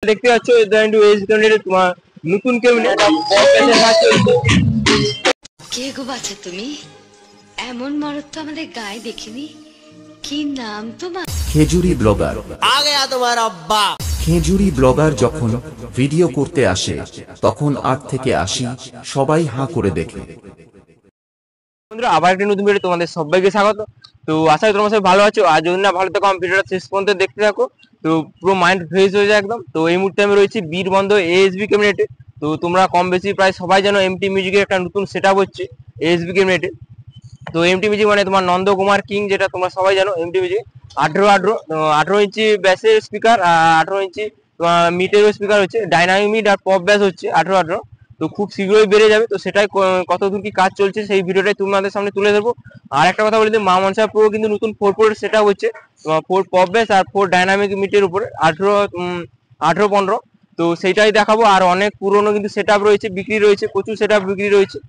দেখতে পাচ্ছ তোমার নতুন কে গো বাছা তুমি? এমন মরদ তো আমাদের গায়ে দেখিনি। কি নাম তোমার? খেজুরি ব্লগার। आ गया तुम्हारा अब्बा। খেজুরি ব্লগার যখন ভিডিও করতে আসে তখন 8 থেকে 80 সবাই হাঁ করে দেখে। বন্ধুরা, আবার একটা নতুন ভিডিও তোমাদের সবাইকে স্বাগত। তো আশা করি তোমরা সবাই ভালো আছো। আর যদি না ভালো থাকো আমি ভিডিওটা শেষ পর্যন্ত দেখতে থাকো, তো পুরো মাইন্ড ফ্রেশ হয়ে যায় একদম। তো এই মুহূর্তে আমি রয়েছি বীরবন্ধ এএসবি ক্যাবিনেটে। তো তোমরা কম বেশি প্রায় সবাই জানো এমটি মিউজিকের একটা নতুন সেট আপ হচ্ছে এএসবি ক্যাবিনেটে। তো এমটি মিউজিক মানে তোমার নন্দকুমার কিং, যেটা তোমরা সবাই জানো। এমটি মিউজিক 18 ইঞ্চি ব্যাসের স্পিকার, 18 ইঞ্চি তোমার মিটেরও স্পিকার হচ্ছে, ডাইনামিক মিড আর পপ ব্যাস হচ্ছে 18। তো খুব শীঘ্রই বেড়ে যাবে। তো সেটাই কতদূর কি কাজ চলছে সেই ভিডিওটাই তোমাদের সামনে তুলে ধরবো। আর একটা কথা বলি, মা মনসা প্রো কিন্তু নতুন 4 সেট আপ হচ্ছে, 4 পপ ব্যাস আর 4 ডাইনামিক মিটের উপরে 18-15। তো সেইটাই দেখাবো। আর অনেক পুরনো কিন্তু সেট আপ রয়েছে, বিক্রি রয়েছে, প্রচুর সেট আপ বিক্রি রয়েছে।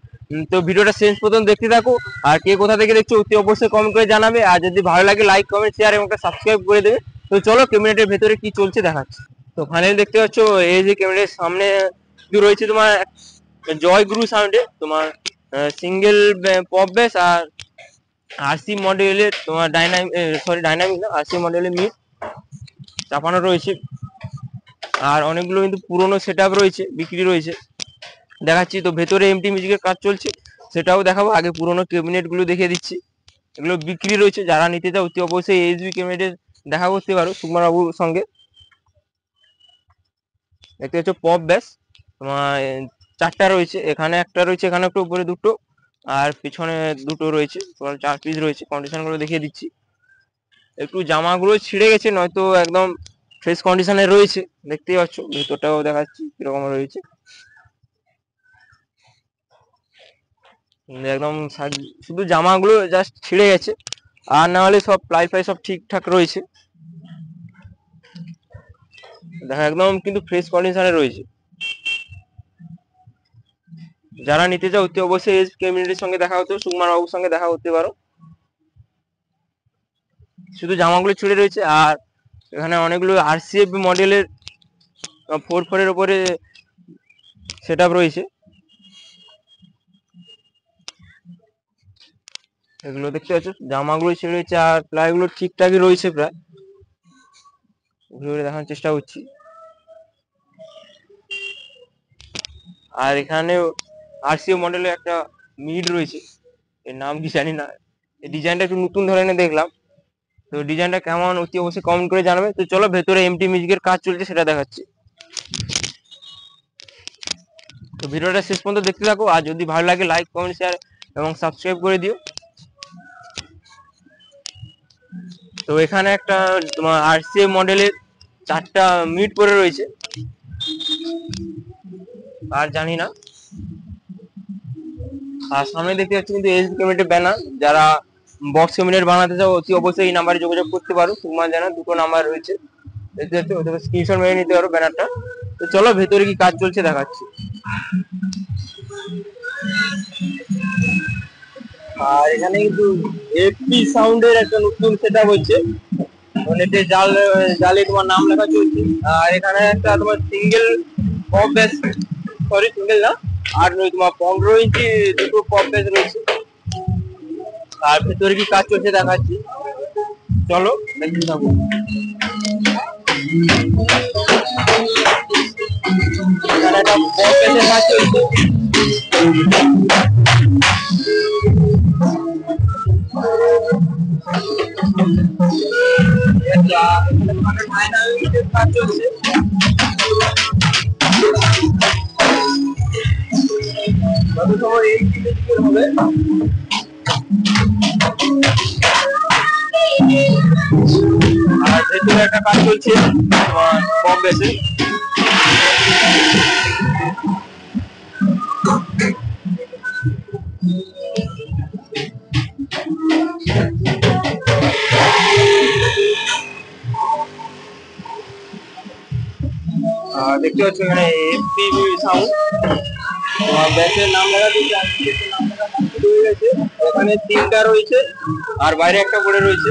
তো ভিডিওটা শেষ পর্যন্ত দেখতে থাকো। আর কে কোথা থেকে দেখছো অতি অবশ্যই কমেন্ট করে জানাবে। আর যদি ভালো লাগে লাইক কমেন্ট শেয়ার এবং সাবস্ক্রাইব করে দেবে। তো চলো ক্যাবিনেটের ভেতরে কি চলছে দেখাচ্ছি। তো ফাইনালি দেখতে পাচ্ছ এই যে ক্যাবিনেটের সামনে রয়েছে তোমার জয় গুরু সাউন্ডে তোমার সিঙ্গেল পপ বেস আর আরসি মডেলের তোমার ডাইনামিক না, আরসি মডেলের মিড চাপানো রয়েছে। আর অনেকগুলো কিন্তু পুরনো সেট আপ রয়েছে, বিক্রি রয়েছে, দেখাচ্ছি। তো ভেতরে এমটি মিউজিকের কাজ চলছে, সেটাও দেখাবো। আগে পুরনো ক্যাবিনেট গুলো দেখিয়ে দিচ্ছি, এগুলো বিক্রি রয়েছে। যারা নিতে চাও অতি অবশ্যই এএসবি ক্যাবিনেটে দেখা করতে পারো সুকুমার বাবুর সঙ্গে। দেখতে পাচ্ছ পপ ব্যাস তোমার 4টা রয়েছে, এখানে একটা রয়েছে, এখানে একটা, উপরে দুটো, আর পিছনে দুটো রয়েছে, তোমার 4 পিস রয়েছে। কন্ডিশন গুলো দেখিয়ে দিচ্ছি। একটু জামাগুলো ছিঁড়ে গেছে, নয়তো একদম ফ্রেশ কন্ডিশনে রয়েছে। দেখতেই পাচ্ছ, ভেতরটাও দেখাচ্ছি কিরকম রয়েছে। একদম শুধু জামাগুলো জাস্ট ছিঁড়ে গেছে, আর না হলে সব প্লাই সব ঠিকঠাক রয়েছে। দেখা একদম কিন্তু ফ্রেশ কন্ডিশনে রয়েছে। যারা নিতে চাও অতি অবশ্যই এজ কমিউনিটির সঙ্গে দেখা হতে, সুকুমার বাবুর সঙ্গে দেখা করতে পারো। শুধু জামাগুলো ছিঁড়ে রয়েছে। আর এখানে অনেকগুলো আরসিএফ মডেলের 4 এর উপরে সেট আপ রয়েছে, এগুলো দেখতে পাচ্ছ। জামাগুলো ছিঁড়ে রয়েছে আর প্লাইগুলো ঠিকঠাকই রয়েছে প্রায়, ঘুরে দেখানোর চেষ্টা করছি। আর এখানে আরসিএফ মডেলের একটা মিড রয়েছে, এর নাম কি জানি না। এই ডিজাইনটা একটু নতুন ধরনের দেখলাম। তো ডিজাইনটা কেমন অতি অবশ্যই কমেন্ট করে জানাবে। তো চলো ভেতরে এমটি মিউজিকের কাজ চলছে সেটা দেখাচ্ছি। তো ভিডিওটা শেষ পর্যন্ত দেখতে থাকো। আর যদি ভালো লাগে লাইক কমেন্ট শেয়ার এবং সাবস্ক্রাইব করে দিও। তো এখানে একটা তোমার আরসিএফ মডেলের 4টা মিড পরে রয়েছে, আর জানি না। আর সামনে দেখতে পাচ্ছি কিন্তু এসবি ক্যাবিনেটের ব্যানার। যারা বক্স ক্যাবিনেট বানাতে চাও অতি অবশ্যই এই নাম্বারে যোগাযোগ করতে পারো। সুকুমার জানা দুটো নাম্বার রয়েছে, দেখতে পাচ্ছ, ওদের স্ক্রিনশট মেরে নিতে পারো ব্যানারটা। তো চলো ভেতরে কি কাজ চলছে দেখাচ্ছি। আর এখানে কিন্তু এফপি সাউন্ডের একটা নতুন সেটআপ হচ্ছে, নেটে জালে তোমার নাম লেখা চলছে। আর এখানে একটা তোমার single pop base, sorry single না, আর তোমার 15 ইঞ্চি দুটো পপ বেস রয়েছে। আর ভেতরে কি কাজ চলছে দেখাচ্ছি, চলো দেখতে থাকো। এখানে একটা পপ বেসের কাজ চলছে। কাজ চলছে, কত সময় এই হবে। আর ভেতরে একটা কাজ চলছে পপ বেসে। দেখতে পাচ্ছ এখানে এফপি সাউন্ড, ব্যাসের নাম লেখা দিয়েছে। এখানে 3টা রয়েছে আর বাইরে একটা করে রয়েছে।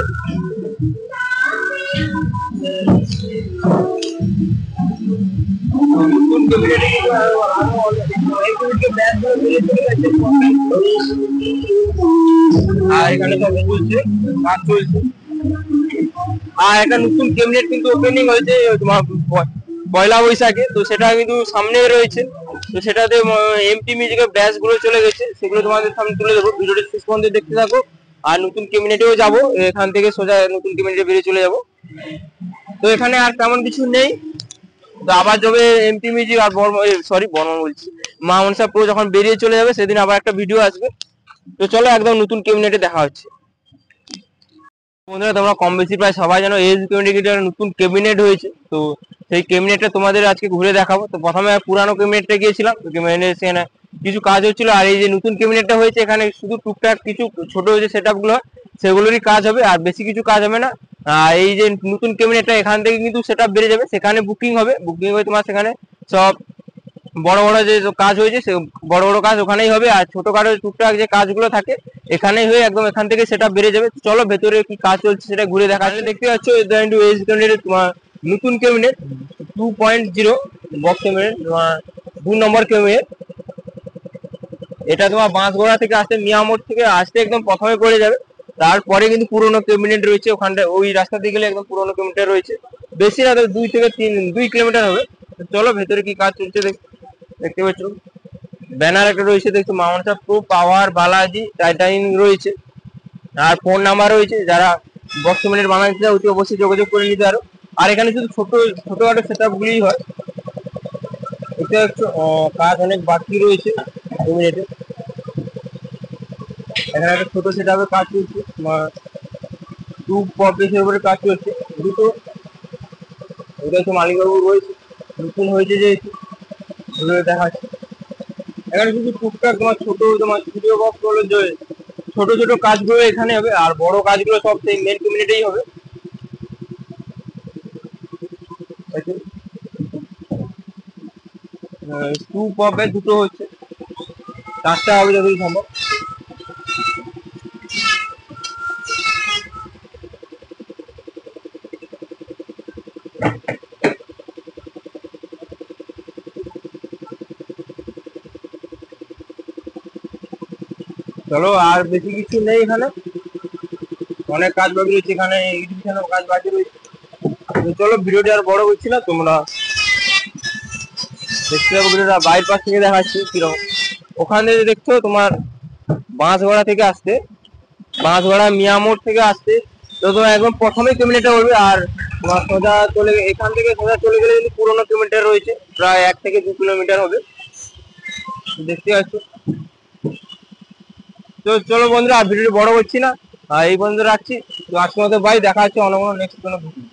নতুন ক্যাবিনেটে কিন্তু আর এখানে সব চলছে, কাজ চলছে। আর একটা নতুন ক্যাবিনেট কিন্তু ওপেনিং হয়েছে তোমার পয়লা বৈশাখে, তো সেটা কিন্তু সামনে রয়েছে। তো সেটাতে এমটি মিউজিকের ব্যাচ গুলো চলে গেছে, সেগুলো তোমাদের সামনে তুলে দেবো। ভিডিওটা শেষ পর্যন্ত দেখতে থাকো। আর নতুন ক্যাবিনেটেও যাবো, এখান থেকে সোজা নতুন ক্যাবিনেটে বেরিয়ে চলে যাবো। তো এখানে আর তেমন কিছু নেই। তো আবার যবে এমটি মিউজিক আর বর্মন বলছি, মা মনসা প্রো যখন বেরিয়ে চলে যাবে, সেদিন আবার একটা ভিডিও আসবে। তো চলো একদম নতুন ক্যাবিনেটে দেখা হচ্ছে। বন্ধুরা, তোমরা কম বেশি প্রায় সবাই জানো এজ কমিউনিকেটর নতুন ক্যাবিনেট হয়েছে। তো সেই ক্যাবিনেটটা তোমাদের আজকে ঘুরে দেখাবো। তো প্রথমে পুরানো ক্যাবিনেটটা গিয়েছিলাম, তো ক্যাবিনেট সেখানে কিছু কাজ হচ্ছিল। আর এই যে নতুন ক্যাবিনেটটা হয়েছে, এখানে শুধু টুকটাক কিছু ছোট যে সেট আপ গুলো সেগুলোরই কাজ হবে, আর বেশি কিছু কাজ হবে না। আর এই যে নতুন ক্যাবিনেটটা, এখান থেকে কিন্তু সেট আপ বেড়ে যাবে, সেখানে বুকিং হবে। বুকিং হয়ে তোমার সেখানে সব বড় বড় যে কাজ হয়েছে, সে বড় বড় কাজ ওখানেই হবে। আর ছোটখাটো টুকটাক যে কাজগুলো থাকে এখানেই হয়ে একদম এখান থেকে সেটা বেড়ে যাবে। চলো ভেতরে কি কাজ চলছে সেটা ঘুরে দেখা। দেখতে পাচ্ছ তোমার নতুন ক্যাবিনেট 2.0 বক্স ক্যাবিনেট, তোমার 2 নম্বর ক্যাবিনেট। এটা তোমার বাঁশগোড়া থেকে আসতে, মিয়ামোড় থেকে আসতে একদম প্রথমে পড়ে যাবে। তারপরে কিন্তু পুরোনো ক্যাবিনেট রয়েছে ওখানটা, ওই রাস্তা দিয়ে গেলে একদম পুরোনো ক্যাবিনেট রয়েছে। বেশি না, 2 কিলোমিটার হবে। চলো ভেতরে কি কাজ চলছে দেখতে পাচ্ছ। ব্যানার একটা রয়েছে দেখছো, মা মনসা প্রো পাওয়ার বালাজি টাইটানিং রয়েছে। আর ফোন নাম্বার রয়েছে, যারা বক্স মিনিট বানাতে চায় অতি অবশ্যই যোগাযোগ করে নিতে পারো। আর এখানে শুধু ছোটখাটো সেট আপ গুলিই হয়। এটা একটু কাজ অনেক বাকি রয়েছে 2 মিনিটে। এখানে একটা ছোট সেট আপের কাজ চলছে, টু পপেসের উপরে কাজ চলছে দুটো। এটা হচ্ছে মালিকবাবু রয়েছে, নতুন হয়েছে যে দেখাচ্ছে। এখানে শুধু টুকটাক তোমার স্টুডিও বক্স গুলো যে ছোট ছোট কাজগুলো এখানে হবে, আর বড় কাজগুলো সব সেই মেন কমিউনিটিই হবে। টু পপে দুটো হচ্ছে, 4টা হবে যতই সম্ভব। চলো, আর বেশি কিছু নেই এখানে, অনেক কাজ বাকি রয়েছে এখানে, এডুকেশনের কাজ বাকি রয়েছে। তো চলো ভিডিওটা আর বড় করছি না, তোমরা দেখতে থাকো ভিডিওটা। বাইপাস থেকে দেখাচ্ছি কিরকম। ওখানে দেখছো তোমার বাঁশগড়া থেকে আসতে, বাঁশগড়া মিয়ামোড় থেকে আসতে, তো তোমার একদম প্রথমেই কিলোমিটার হবে। আর তোমার সোজা চলে এখান থেকে সোজা চলে গেলে কিন্তু পুরোনো কিলোমিটার রয়েছে, প্রায় 1 থেকে 2 কিলোমিটার হবে, দেখতে পাচ্ছ। তো চলো বন্ধুরা, আর ভিডিওটি বড় করছি না, এই বন্ধু রাখছি। তো আজকের মতো বাই, দেখা হচ্ছে অন্য কোনো নেক্সট কোনো ভিডিও।